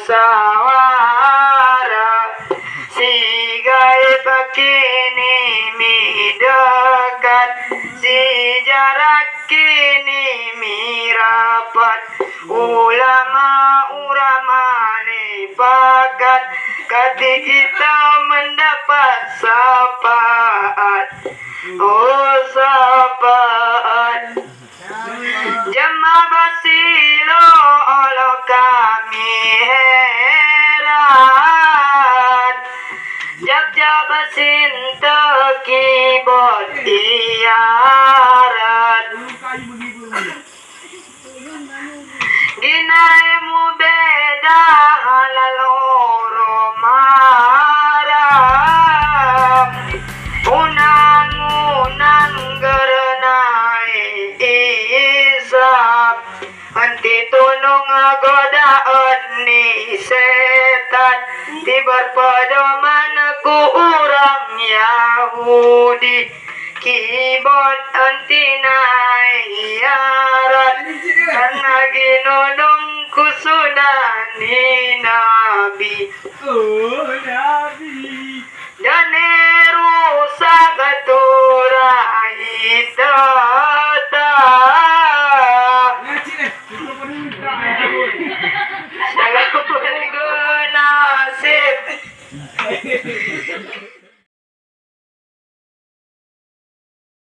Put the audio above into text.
musawara sigai pakini mi dekat si jarak kini mi rapat ulama pakat kati kita mendapat syafaat syafaat jemaah basilo Allah kami heran jab-jab basinta kibot iarat ginai mu beda laloro marah unang-unang gerenai isap henti tunung godaan ni setan tibar pedoman ku orang Yahudi kibot antinai yarat karena ginodong kusunani nabi dan rusak turai